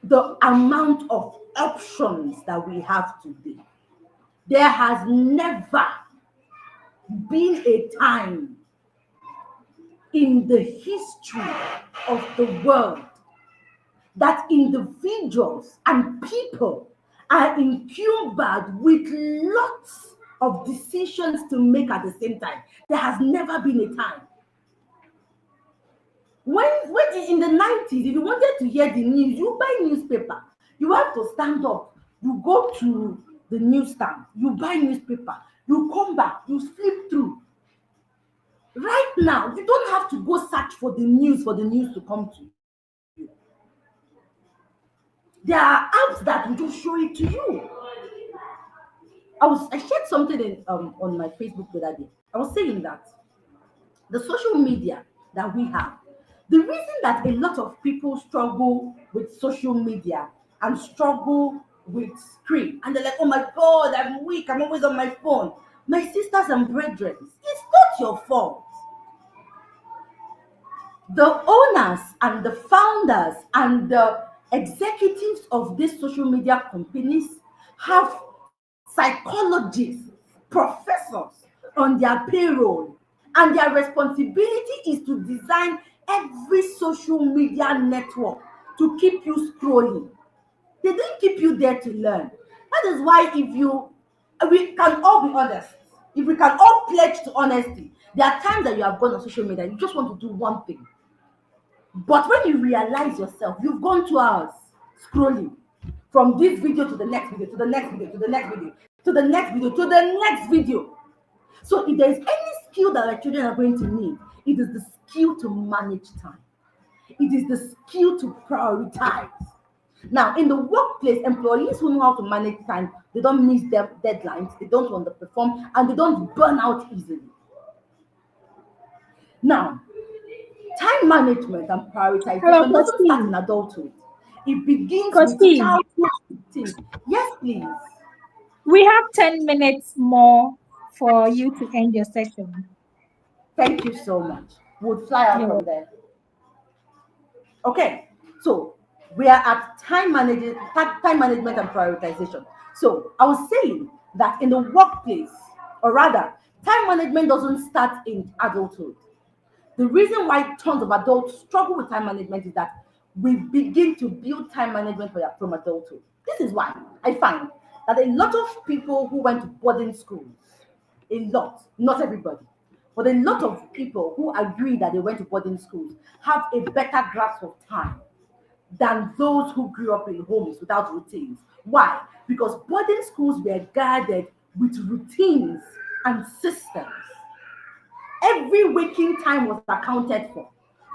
the amount of options that we have today. There has never been a time in the history of the world that individuals and people are incubed with lots of decisions to make at the same time. There has never been a time. When in the 90s, if you wanted to hear the news, you buy newspaper. You have to stand up. You go to the newsstand. You buy newspaper. You come back. You flip through. Right now, you don't have to go search for the news to come to you. There are apps that will just show it to you. I shared something on my Facebook the other day. I was saying that the social media that we have, the reason that a lot of people struggle with social media and struggle with screen, and they're like, oh my God, I'm weak, I'm always on my phone. My sisters and brethren, it's not your fault. The owners and the founders and the executives of these social media companies have psychologists, professors on their payroll, and their responsibility is to design every social media network to keep you scrolling. They don't keep you there to learn. That is why we can all be honest, if we can all pledge to honesty, there are times that you have gone on social media, you just want to do one thing. But when you realize yourself, you've gone 2 hours scrolling from this video to the next video, to the next video, to the next video, to the next video, to the next video. So if there is any skill that our children are going to need, it is the skill to manage time. It is the skill to prioritize. Now, in the workplace, employees who know how to manage time, they don't miss their deadlines, they don't underperform, and they don't burn out easily. Now, time management and prioritization doesn't start in adulthood. It begins with childhood. Yes, please. We have 10 minutes more for you to end your session. Thank you so much. We'll fly out from there. Okay, so we are at time management and prioritization. So I was saying that in the workplace, or rather, time management doesn't start in adulthood. The reason why tons of adults struggle with time management is that we begin to build time management from adulthood. This is why I find that a lot of people who went to boarding schools, not everybody, but a lot of people who agree that they went to boarding schools have a better grasp of time than those who grew up in homes without routines. Why? Because boarding schools were guarded with routines and systems. Every waking time was accounted for.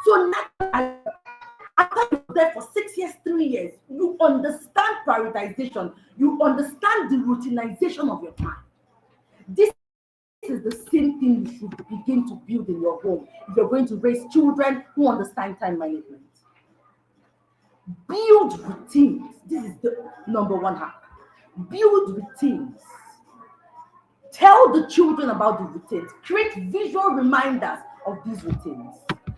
So now, after you're there for 6 years, 3 years, you understand prioritization. You understand the routinization of your time. This is the same thing you should begin to build in your home if you're going to raise children who understand time management. Build routines. This is the number one hack. Build routines. Tell the children about the routines. Create visual reminders of these routines.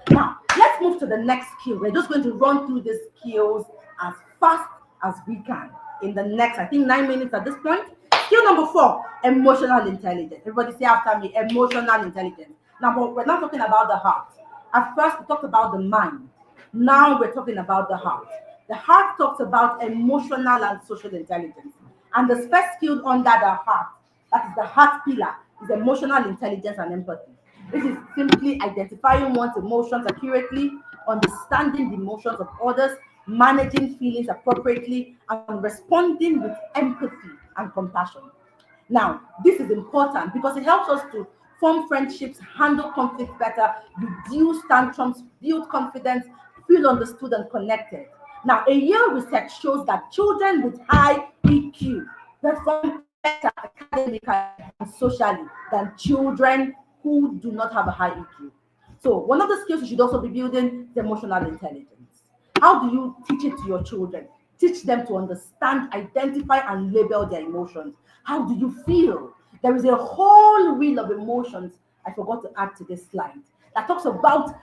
Now, let's move to the next skill. We're just going to run through these skills as fast as we can in the next, I think, 9 minutes at this point. Skill number 4, emotional intelligence. Everybody say after me, emotional intelligence. Now, we're not talking about the heart. At first, we talked about the mind. Now, we're talking about the heart. The heart talks about emotional and social intelligence. And the first skill under the heart, that is the heart pillar, is emotional intelligence and empathy. This is simply identifying one's emotions accurately, understanding the emotions of others, managing feelings appropriately, and responding with empathy and compassion. Now, this is important because it helps us to form friendships, handle conflict better, reduce tantrums, build confidence, feel understood and connected. Now, a Yale research shows that children with high EQ perform better academically and socially than children who do not have a high EQ. So one of the skills you should also be building is emotional intelligence. How do you teach it to your children? Teach them to understand, identify, and label their emotions. How do you feel? There is a whole wheel of emotions I forgot to add to this slide that talks about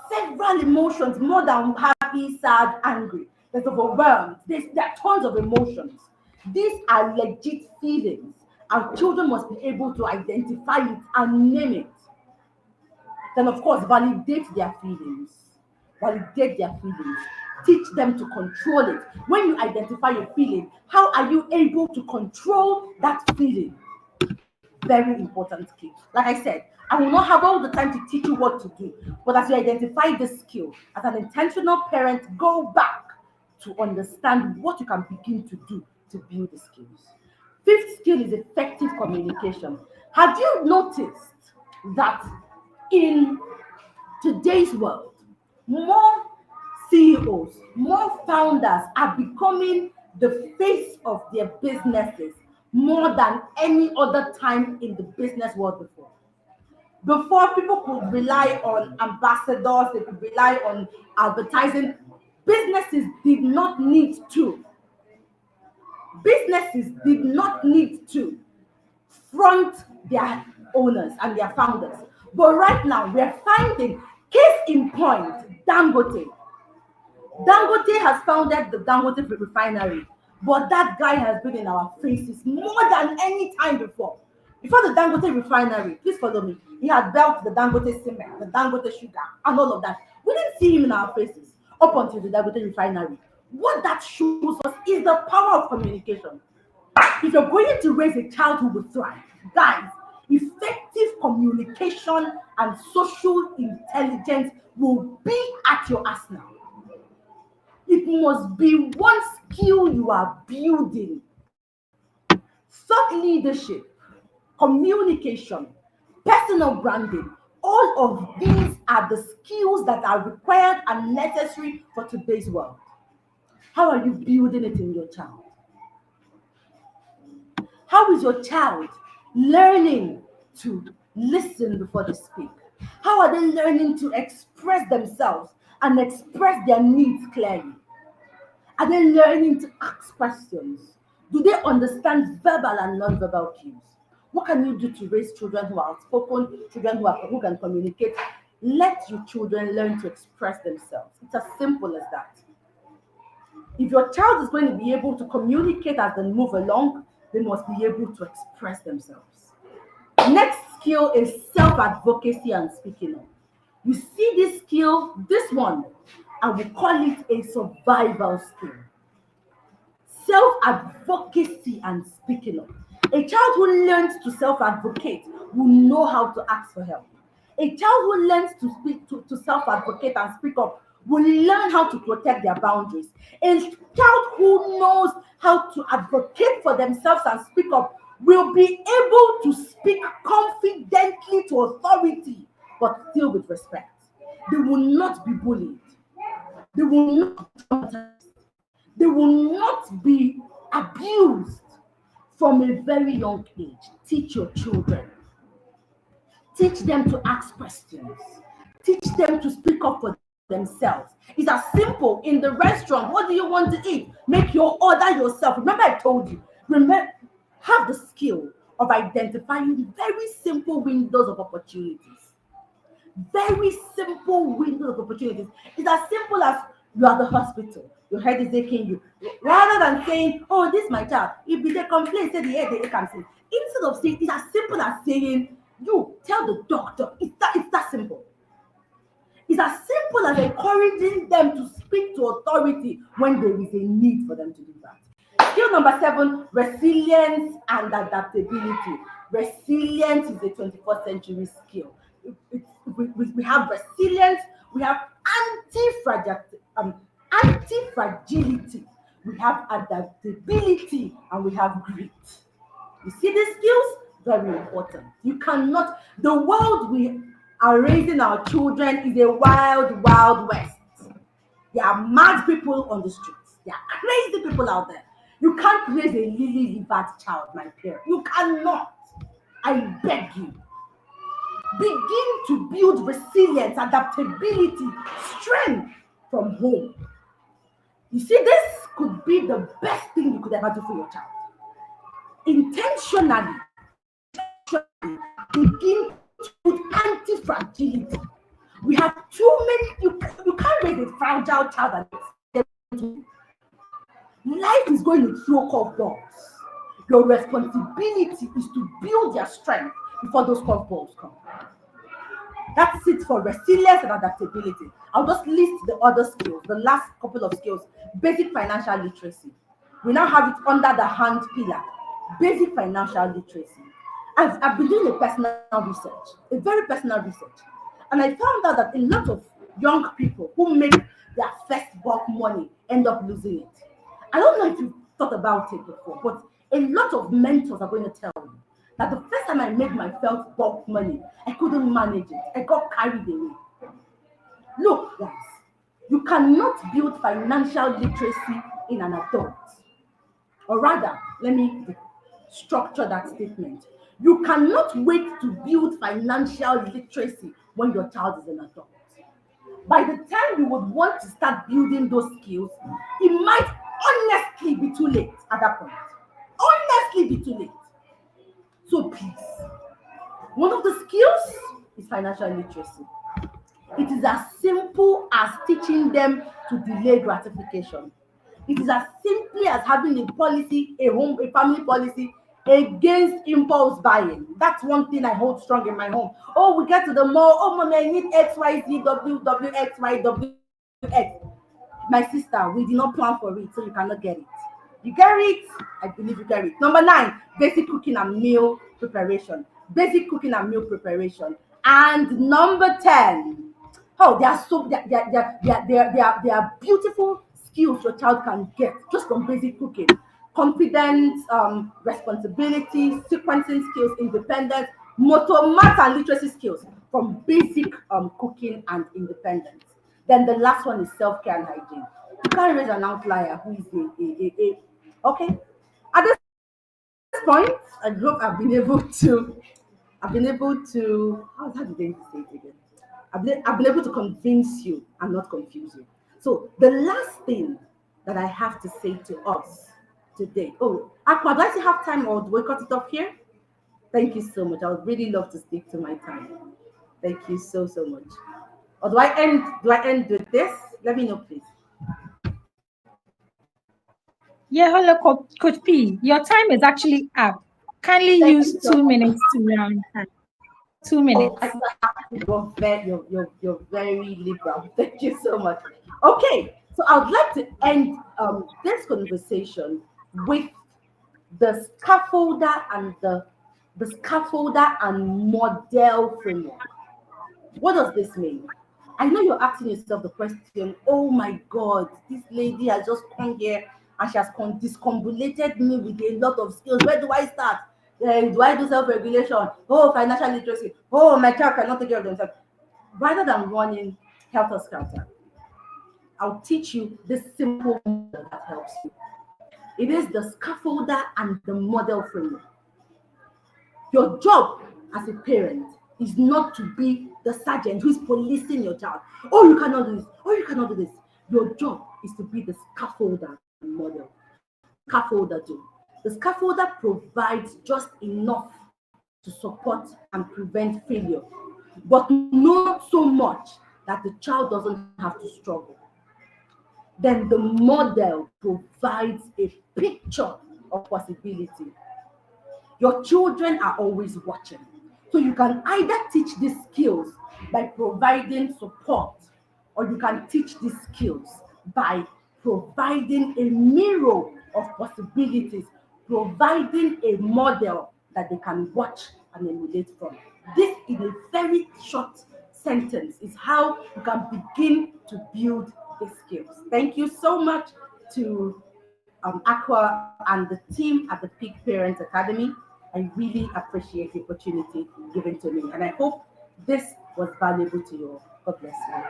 several emotions, more than happy, sad, angry. There's overwhelmed. There are tons of emotions. These are legit feelings, Our children must be able to identify it and name it. Then, of course, validate their feelings. Validate their feelings. Teach them to control it. When you identify your feeling, how are you able to control that feeling? Very important skill. Like I said, I will not have all the time to teach you what to do, but as you identify this skill, as an intentional parent, go back to understand what you can begin to do to build the skills. Fifth skill is effective communication. Have you noticed that in today's world, more CEOs, more founders are becoming the face of their businesses more than any other time in the business world before? Before, people could rely on ambassadors, they could rely on advertising. Businesses did not need to. Businesses did not need to front their owners and their founders. But right now, we're finding, case in point, Dangote. Dangote has founded the Dangote refinery, but that guy has been in our faces more than any time before. Before the Dangote refinery, please follow me, he had built the Dangote cement, the Dangote sugar, and all of that. We didn't see him in our faces up until the Dangote refinery. What that shows us is the power of communication. If you're going to raise a child who will thrive, guys, effective communication and social intelligence will be at your arsenal. It must be one skill you are building. Thought leadership, communication, personal branding, all of these are the skills that are required and necessary for today's world. How are you building it in your child? How is your child learning to listen before they speak? How are they learning to express themselves and express their needs clearly? Are they learning to ask questions? Do they understand verbal and non-verbal cues? What can you do to raise children who are outspoken, children who can communicate? Let your children learn to express themselves. It's as simple as that. If your child is going to be able to communicate as they move along, they must be able to express themselves. Next skill is self-advocacy and speaking up. You see this skill, this one, I will call it a survival skill. Self-advocacy and speaking up. A child who learns to self-advocate will know how to ask for help. A child who learns to self-advocate and speak up will learn how to protect their boundaries. A child who knows how to advocate for themselves and speak up will be able to speak confidently to authority, but still with respect. They will not be bullied. They will not be traumatized. They will not be abused from a very young age. Teach your children. Teach them to ask questions. Teach them to speak up for themselves. It's as simple in the restaurant. What do you want to eat? Make your order yourself. Remember, I told you. Have the skill of identifying very simple windows of opportunities. Very simple windows of opportunities. It's as simple as you are at the hospital. Your head is aching you. Rather than saying, "Oh, this is my child," if they complain, say the head they comes in. Instead of saying, it's as simple as saying, "You tell the doctor." It's that simple. It's as simple as encouraging them to speak to authority when there is a need for them to do that. Skill number 7, resilience and adaptability. Resilience is a 21st century skill. We have resilience, we have anti-fragility, we have adaptability, and we have grit. You see these skills? Very important. You cannot, the world we are raising our children is a wild, wild west. There are mad people on the streets. There are crazy people out there. You can't raise a lily-livered child, my parent. You cannot. I beg you. Begin to build resilience, adaptability, strength from home. You see, this could be the best thing you could ever do for your child. Intentionally begin to put anti-fragility. We have too many, you can't raise a fragile child and life is going to throw curveballs. Your responsibility is to build their strength before those curveballs come. That's it for resilience and adaptability. I'll just list the other skills, the last couple of skills. Basic financial literacy. We now have it under the hand pillar. Basic financial literacy. I've been doing a personal research, a very personal research. And I found out that a lot of young people who make their first bulk money end up losing it. I don't know if you've thought about it before, but a lot of mentors are going to tell you that the first time I made my first bulk money, I couldn't manage it. I got carried away. Look, guys, you cannot build financial literacy in an adult. Or rather, let me structure that statement. You cannot wait to build financial literacy when your child is an adult. By the time you would want to start building those skills, it might honestly be too late at that point. Honestly be too late. So please, one of the skills is financial literacy. It is as simple as teaching them to delay gratification. It is as simply as having a policy, a family policy against impulse buying. That's one thing I hold strong in my home. Oh, we get to the mall. Oh, mommy, I need X, Y, Z, W, W, X, Y, W, X. My sister, we did not plan for it, so you cannot get it. You get it? I believe you get it. Number 9, basic cooking and meal preparation. Basic cooking and meal preparation. And number 10. Oh, they are beautiful skills your child can get just from basic cooking. Confidence, responsibility, sequencing skills, independence, motor, math, and literacy skills from basic cooking and independence. Then the last one is self-care and hygiene. You can't raise an outlier who is okay. At this point, I hope I've been able to how did they say it again? I've been able to convince you and not confuse you. So the last thing that I have to say to us today. Oh, Aqua, do I still have time or do we cut it off here? Thank you so much. I would really love to stick to my time. Thank you so much. Or do I end with this? Let me know, please. Yeah, hello, Coach P. Your time is actually up. Kindly use 2 minutes to round time. 2 minutes. Oh, you're very liberal. Thank you so much. Okay, so I would like to end this conversation with the scaffolder and the scaffolder and model framework. What does this mean? I know you're asking yourself the question, oh my God, this lady has just come here and she has discombobulated me with a lot of skills. Where do I start? Do I do self-regulation? Oh, financial literacy. Oh, my child cannot take care of themselves. Rather than running helter-skelter, I'll teach you this simple model that helps you. It is the scaffolder and the model framework. Your job as a parent is not to be the sergeant who's policing your child. Oh, you cannot do this. Oh, you cannot do this. Your job is to be the scaffolder and model. Scaffolder do. The scaffolder provides just enough to support and prevent failure, but not so much that the child doesn't have to struggle. Then the model provides a picture of possibility. Your children are always watching. So you can either teach these skills by providing support, or you can teach these skills by providing a mirror of possibilities, providing a model that they can watch and emulate from. This, in a very short sentence, is how you can begin to build the skills. Thank you so much to Aqua and the team at the Peak Parents Academy. I really appreciate the opportunity given to me, and I hope this was valuable to you all. God bless you.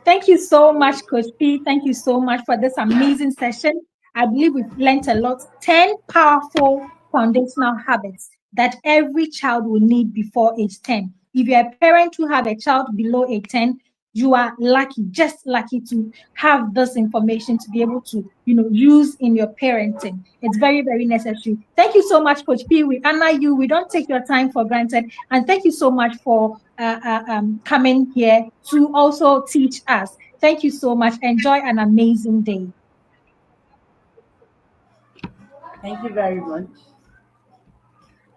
Thank you so much, Coach P. Thank you so much for this amazing session. I believe we've learned a lot. 10 powerful foundational habits that every child will need before age 10. If you're a parent who have a child below age 10, you are lucky, just lucky to have this information to be able to, use in your parenting. It's very, very necessary. Thank you so much, Coach P. We honor you. We don't take your time for granted. And thank you so much for coming here to also teach us. Thank you so much. Enjoy an amazing day. Thank you very much.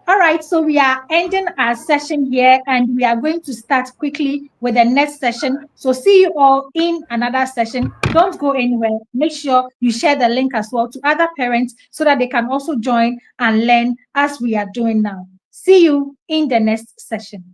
All right, so we are ending our session here, and we are going to start quickly with the next session. So see you all in another session. Don't go anywhere. Make sure you share the link as well to other parents so that they can also join and learn as we are doing now. See you in the next session.